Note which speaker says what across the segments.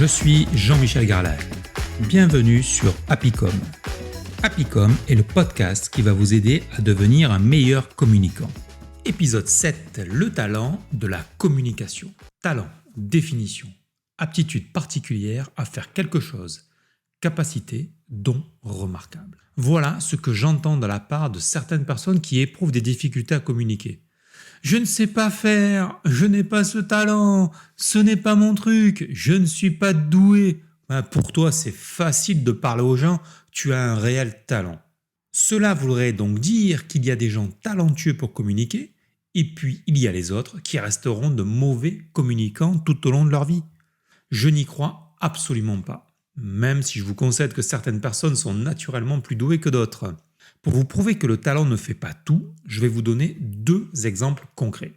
Speaker 1: Je suis Jean-Michel Garlac. Bienvenue sur Happycom. Happycom est le podcast qui va vous aider à devenir un meilleur communicant. Épisode 7, le talent de la communication. Talent, définition, aptitude particulière à faire quelque chose, capacité, don remarquable. Voilà ce que j'entends de la part de certaines personnes qui éprouvent des difficultés à communiquer. Je ne sais pas faire, je n'ai pas ce talent, ce n'est pas mon truc, je ne suis pas doué. Pour toi, c'est facile de parler aux gens, tu as un réel talent. Cela voudrait donc dire qu'il y a des gens talentueux pour communiquer, et puis il y a les autres qui resteront de mauvais communicants tout au long de leur vie. Je n'y crois absolument pas, même si je vous concède que certaines personnes sont naturellement plus douées que d'autres. Pour vous prouver que le talent ne fait pas tout, je vais vous donner 2 exemples concrets.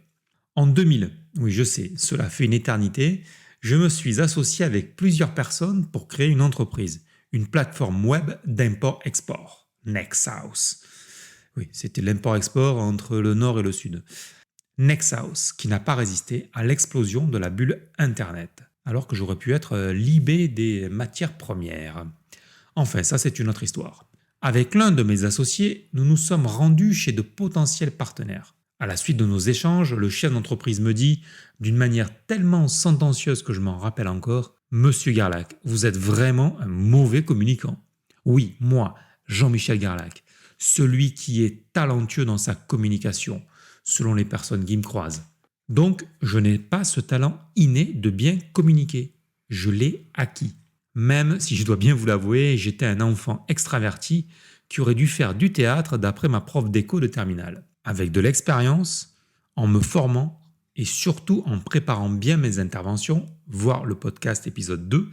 Speaker 1: En 2000, oui je sais, cela fait une éternité, je me suis associé avec plusieurs personnes pour créer une entreprise, une plateforme web d'import-export, Nexthouse. Oui, c'était l'import-export entre le nord et le sud. Nexthouse, qui n'a pas résisté à l'explosion de la bulle Internet, alors que j'aurais pu être l'eBay des matières premières. Enfin, ça c'est une autre histoire. Avec l'un de mes associés, nous nous sommes rendus chez de potentiels partenaires. À la suite de nos échanges, le chef d'entreprise me dit, d'une manière tellement sentencieuse que je m'en rappelle encore, « Monsieur Garlac, vous êtes vraiment un mauvais communicant. » Oui, moi, Jean-Michel Garlac, celui qui est talentueux dans sa communication, selon les personnes qui me croisent. Donc, je n'ai pas ce talent inné de bien communiquer. Je l'ai acquis. Même si je dois bien vous l'avouer, j'étais un enfant extraverti qui aurait dû faire du théâtre d'après ma prof d'éco de terminale. Avec de l'expérience, en me formant et surtout en préparant bien mes interventions, voire le podcast épisode 2,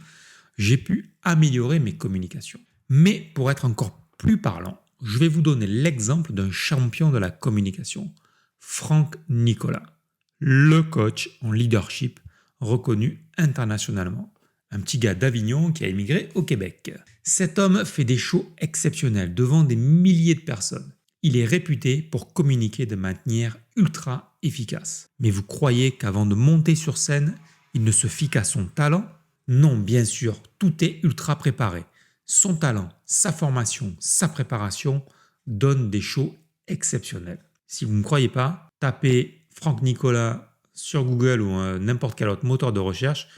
Speaker 1: j'ai pu améliorer mes communications. Mais pour être encore plus parlant, je vais vous donner l'exemple d'un champion de la communication, Franck Nicolas, le coach en leadership reconnu internationalement. Un petit gars d'Avignon qui a émigré au Québec. Cet homme fait des shows exceptionnels devant des milliers de personnes. Il est réputé pour communiquer de manière ultra efficace. Mais vous croyez qu'avant de monter sur scène, il ne se fie qu'à son talent ? Non, bien sûr, tout est ultra préparé. Son talent, sa formation, sa préparation donnent des shows exceptionnels. Si vous ne me croyez pas, tapez Franck Nicolas sur Google ou n'importe quel autre moteur de recherche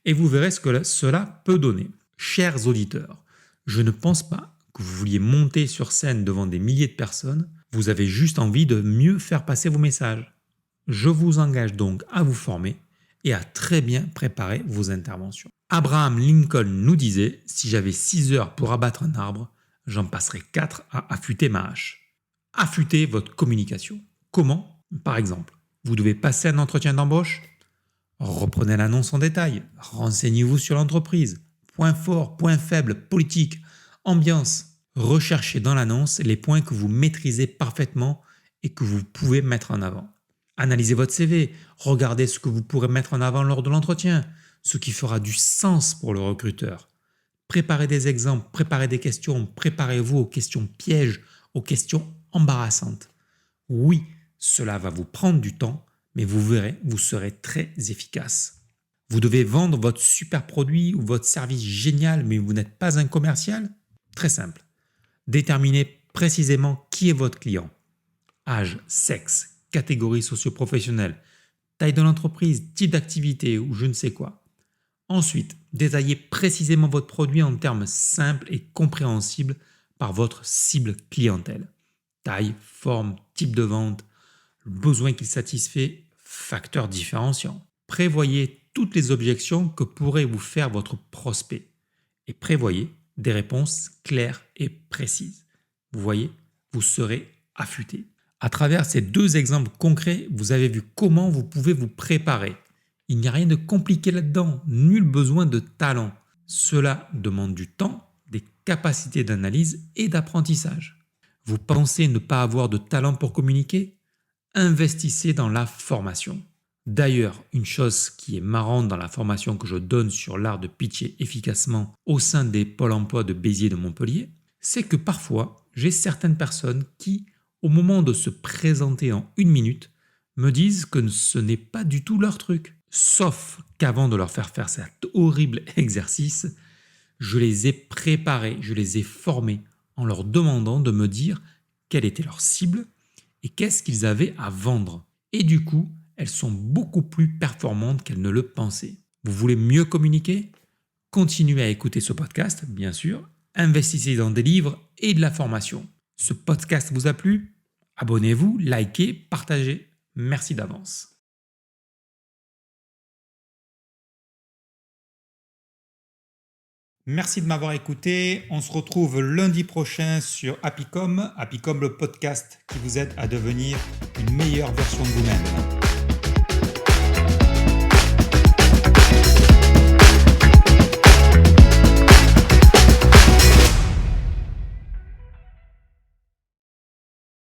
Speaker 1: et vous verrez ce que cela peut donner. Chers auditeurs, je ne pense pas que vous vouliez monter sur scène devant des milliers de personnes, vous avez juste envie de mieux faire passer vos messages. Je vous engage donc à vous former et à très bien préparer vos interventions. Abraham Lincoln nous disait « Si j'avais 6 heures pour abattre un arbre, j'en passerais 4 à affûter ma hache. » Affûtez votre communication. Comment ? Par exemple, vous devez passer un entretien d'embauche ? Reprenez l'annonce en détail, renseignez-vous sur l'entreprise, points forts, points faibles, politique, ambiance. Recherchez dans l'annonce les points que vous maîtrisez parfaitement et que vous pouvez mettre en avant. Analysez votre CV, regardez ce que vous pourrez mettre en avant lors de l'entretien, ce qui fera du sens pour le recruteur. Préparez des exemples, préparez des questions, préparez-vous aux questions pièges, aux questions embarrassantes. Oui, cela va vous prendre du temps, mais vous verrez, vous serez très efficace. Vous devez vendre votre super produit ou votre service génial, mais vous n'êtes pas un commercial ? Très simple. Déterminez précisément qui est votre client. Âge, sexe, catégorie socio-professionnelle, taille de l'entreprise, type d'activité ou je ne sais quoi. Ensuite, détaillez précisément votre produit en termes simples et compréhensibles par votre cible clientèle. Taille, forme, type de vente, le besoin qu'il satisfait, facteurs différenciants. Prévoyez toutes les objections que pourrait vous faire votre prospect et prévoyez des réponses claires et précises. Vous voyez, vous serez affûté. À travers ces 2 exemples concrets, vous avez vu comment vous pouvez vous préparer. Il n'y a rien de compliqué là-dedans, nul besoin de talent. Cela demande du temps, des capacités d'analyse et d'apprentissage. Vous pensez ne pas avoir de talent pour communiquer ? Investissez dans la formation. D'ailleurs, une chose qui est marrante dans la formation que je donne sur l'art de pitcher efficacement au sein des pôles emploi de Béziers de Montpellier, c'est que parfois, j'ai certaines personnes qui, au moment de se présenter en 1 minute, me disent que ce n'est pas du tout leur truc. Sauf qu'avant de leur faire faire cet horrible exercice, je les ai préparés, je les ai formés en leur demandant de me dire quelle était leur cible et qu'est-ce qu'ils avaient à vendre. Et du coup, elles sont beaucoup plus performantes qu'elles ne le pensaient. Vous voulez mieux communiquer ? Continuez à écouter ce podcast, bien sûr. Investissez dans des livres et de la formation. Ce podcast vous a plu ? Abonnez-vous, likez, partagez. Merci d'avance. Merci de m'avoir écouté. On se retrouve lundi prochain sur Happycom, le podcast qui vous aide à devenir une meilleure version de vous-même.